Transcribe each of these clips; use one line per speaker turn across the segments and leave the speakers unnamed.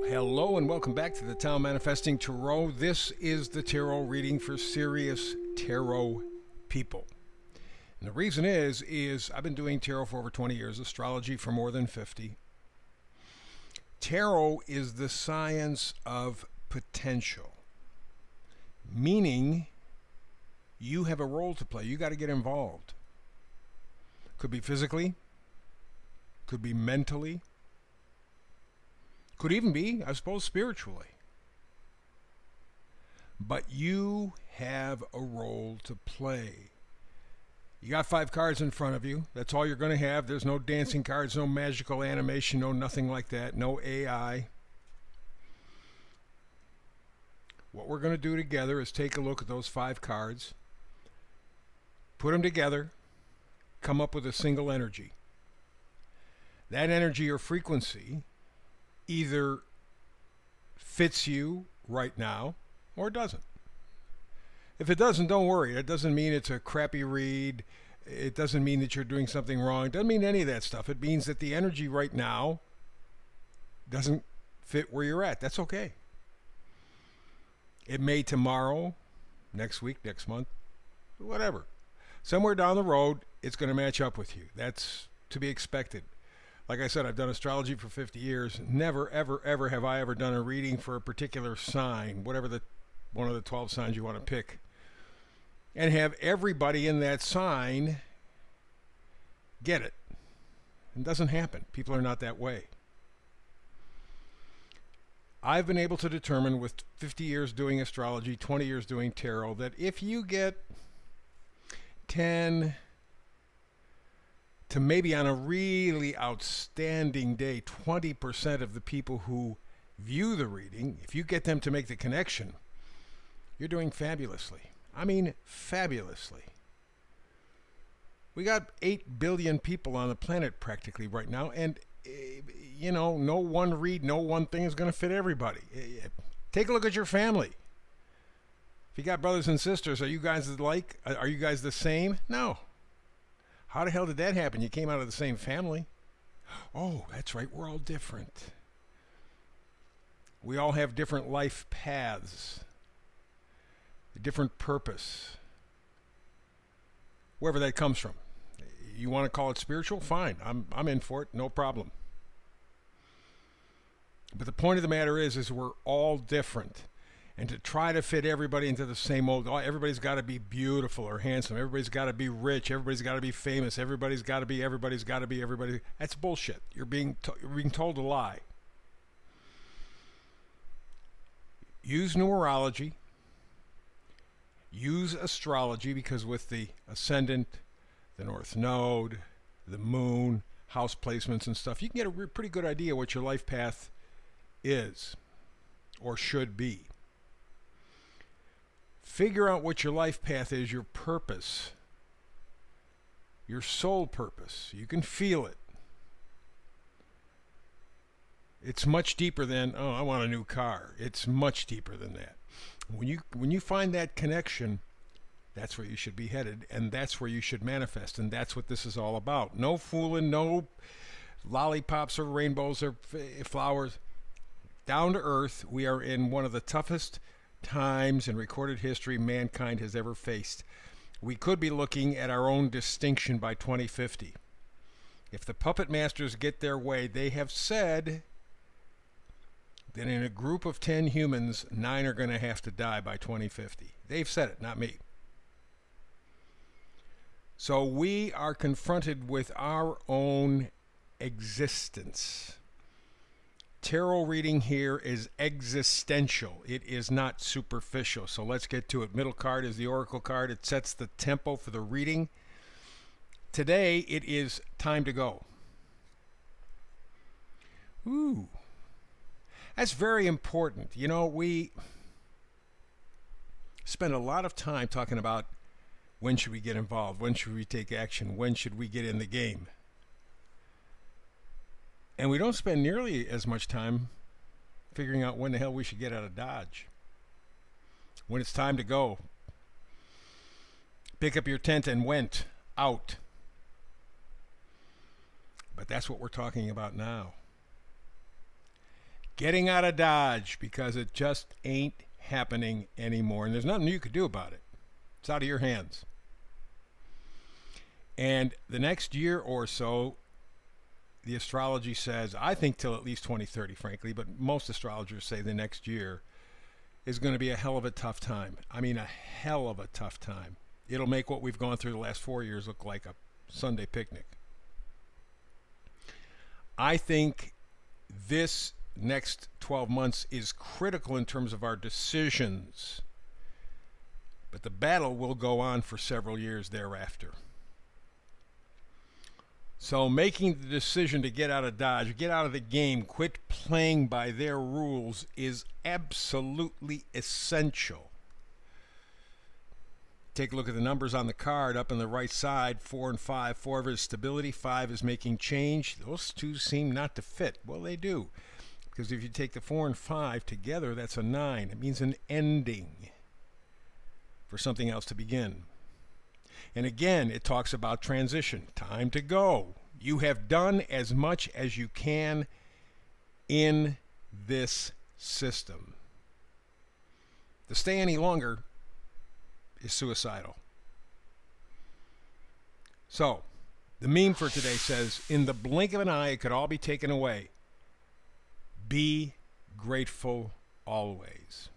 Hello and welcome back to the Town Manifesting Tarot. This is the tarot reading for serious tarot people. And the reason is I've been doing tarot for over 20 years, astrology for more than 50. Tarot is the science of potential, meaning you have a role to play. You got to get involved. Could be physically, could be mentally, could even be, I suppose, spiritually. But you have a role to play. You got 5 cards in front of you. That's all you're going to have. There's no dancing cards, no magical animation, no nothing like that, no AI. What we're going to do together is take a look at those 5 cards, put them together, come up with a single energy. That energy or frequency either fits you right now or doesn't. If it doesn't, don't worry. It doesn't mean it's a crappy read. It doesn't mean that you're doing something wrong. It doesn't mean any of that stuff. It means that the energy right now doesn't fit where you're at. That's okay. It may tomorrow, next week, next month, whatever. Somewhere down the road, it's going to match up with you. That's to be expected. Like I said, I've done astrology for 50 years. Never, ever, ever have I ever done a reading for a particular sign, whatever one of the 12 signs you want to pick, and have everybody in that sign get it. It doesn't happen. People are not that way. I've been able to determine with 50 years doing astrology, 20 years doing tarot, that if you get 10 to maybe on a really outstanding day, 20% of the people who view the reading, if you get them to make the connection, you're doing fabulously. I mean, fabulously. We got 8 billion people on the planet practically right now, and, no one read, no one thing is going to fit everybody. Take a look at your family. If you got brothers and sisters, are you guys alike? Are you guys the same? No. How the hell did that happen? You came out of the same family. Oh, that's right. We're all different. We all have different life paths, a different purpose, wherever that comes from. You want to call it spiritual? Fine. I'm in for it. No problem. But the point of the matter is we're all different. And to try to fit everybody into the same mold, everybody's got to be beautiful or handsome. Everybody's got to be rich. Everybody's got to be famous. Everybody's got to be everybody. That's bullshit. You're being told a lie. Use numerology. Use astrology, because with the ascendant, the north node, the moon, house placements and stuff, you can get a pretty good idea what your life path is or should be. Figure out what your life path is, your purpose, your soul purpose. You can feel it. It's much deeper than, I want a new car. It's much deeper than that. When you find that connection, that's where you should be headed, and that's where you should manifest, and that's what this is all about. No fooling, no lollipops or rainbows or flowers. Down to earth, we are in one of the toughest times in recorded history mankind has ever faced. We could be looking at our own distinction by 2050. If the puppet masters get their way, they have said that in a group of 10 humans, 9 are going to have to die by 2050. They've said it, not me. So we are confronted with our own existence. Tarot reading here is existential. It is not superficial. So let's get to it. Middle card is the oracle card. It sets the tempo for the reading. Today it is time to go. Ooh. That's very important. We spend a lot of time talking about when should we get involved? When should we take action? When should we get in the game? And we don't spend nearly as much time figuring out when the hell we should get out of Dodge. When it's time to go. Pick up your tent and went out. But that's what we're talking about now. getting out of Dodge because it just ain't happening anymore. And there's nothing you could do about it. It's out of your hands. And the next year or so, the astrology says, I think till at least 2030, frankly, but most astrologers say the next year is going to be a hell of a tough time. I mean, a hell of a tough time. It'll make what we've gone through the last 4 years look like a Sunday picnic. I think this next 12 months is critical in terms of our decisions, but the battle will go on for several years thereafter. So making the decision to get out of Dodge, get out of the game, quit playing by their rules is absolutely essential. Take a look at the numbers on the card up on the right side, 4 and 5. 4 is stability, 5 is making change. Those two seem not to fit. Well, they do. Because if you take the 4 and 5 together, that's a 9. It means an ending for something else to begin. And again, it talks about transition. Time to go. You have done as much as you can in this system. To stay any longer is suicidal. So, the meme for today says, in the blink of an eye, it could all be taken away. Be grateful always.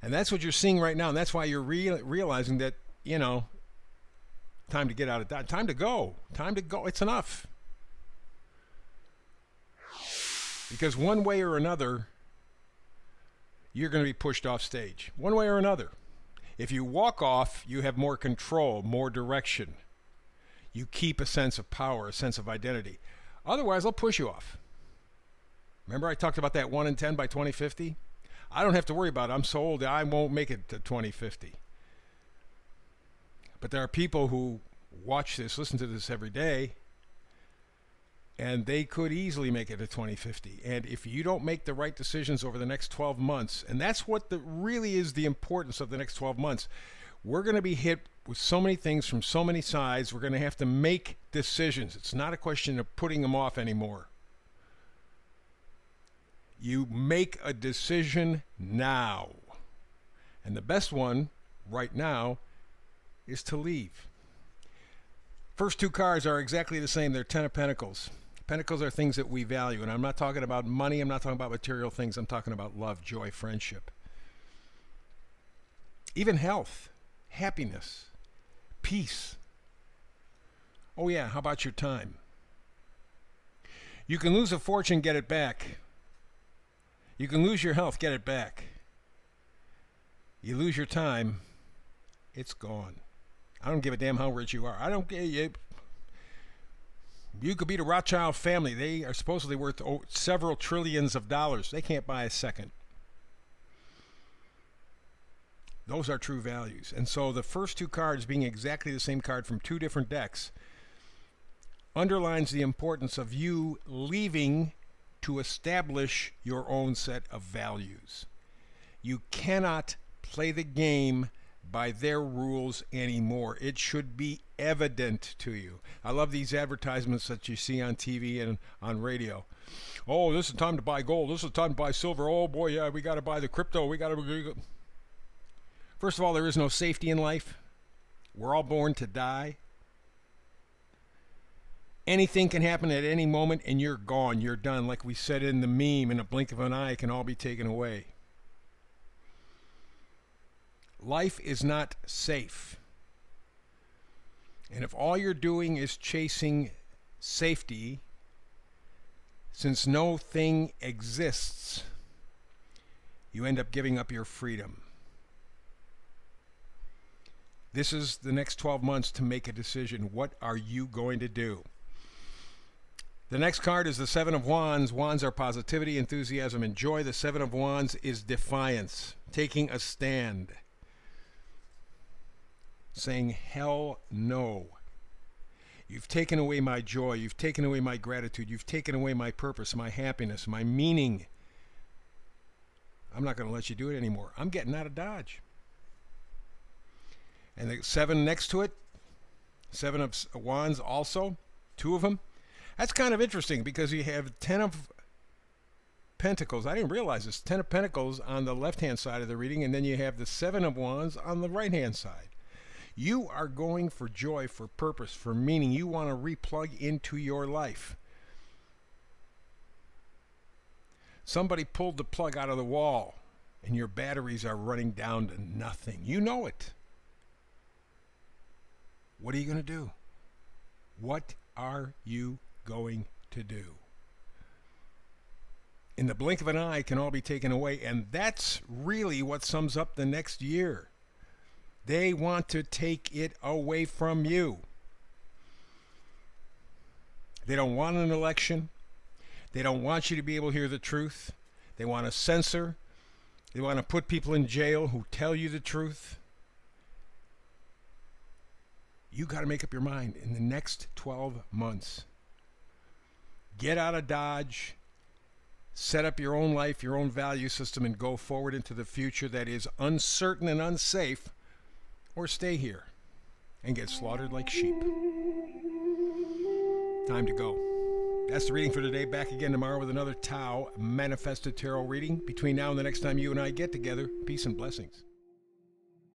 And that's what you're seeing right now. And that's why you're realizing that, time to get out of Dodge. Time to go. Time to go. It's enough. Because one way or another, you're going to be pushed off stage. One way or another. If you walk off, you have more control, more direction. You keep a sense of power, a sense of identity. Otherwise, they'll push you off. Remember I talked about that 1 in 10 by 2050? I don't have to worry about it. I'm so old I won't make it to 2050. But there are people who watch this, listen to this every day, and they could easily make it to 2050. And if you don't make the right decisions over the next 12 months, and that's what really is the importance of the next 12 months, we're going to be hit with so many things from so many sides. We're going to have to make decisions. It's not a question of putting them off anymore. You make a decision now. And the best one right now is to leave. First two cards are exactly the same. They're 10 of Pentacles. Pentacles are things that we value. And I'm not talking about money. I'm not talking about material things. I'm talking about love, joy, friendship. Even health, happiness, peace. Oh yeah, how about your time? You can lose a fortune, get it back. You can lose your health, get it back. You lose your time, it's gone. I don't give a damn how rich you are. I don't care. You could be the Rothschild family. They are supposedly worth several trillions of dollars. They can't buy a second. Those are true values. And so the first two cards being exactly the same card from two different decks underlines the importance of you leaving to establish your own set of values. You cannot play the game by their rules anymore. It should be evident to you. I love these advertisements that you see on TV and on radio. Oh, this is the time to buy gold. This is the time to buy silver. Oh boy, yeah, we got to buy the crypto. First of all, there is no safety in life. We're all born to die. Anything can happen at any moment and you're gone. You're done. Like we said in the meme, in a blink of an eye, it can all be taken away. Life is not safe. And if all you're doing is chasing safety, since no thing exists, you end up giving up your freedom. This is the next 12 months to make a decision. What are you going to do? The next card is the Seven of Wands. Wands are positivity, enthusiasm, and joy. The Seven of Wands is defiance, taking a stand, saying, hell no. You've taken away my joy. You've taken away my gratitude. You've taken away my purpose, my happiness, my meaning. I'm not going to let you do it anymore. I'm getting out of Dodge. And the 7 next to it, 7 of Wands also, 2 of them. That's kind of interesting because you have 10 of Pentacles. I didn't realize this. 10 of Pentacles on the left-hand side of the reading, and then you have the 7 of Wands on the right-hand side. You are going for joy, for purpose, for meaning. You want to replug into your life. Somebody pulled the plug out of the wall, and your batteries are running down to nothing. You know it. What are you going to do? What are you going to do? In the blink of an eye, it can all be taken away, and that's really what sums up the next year. They want to take it away from you. They don't want an election. They don't want you to be able to hear the truth. They want to censor. They want to put people in jail who tell you the truth. You got to make up your mind in the next 12 months. Get out of Dodge. Set up your own life, your own value system, and go forward into the future that is uncertain and unsafe, or stay here and get slaughtered like sheep. Time to go. That's the reading for today. Back again tomorrow with another Tao Manifested Tarot reading. Between now and the next time you and I get together, peace and blessings.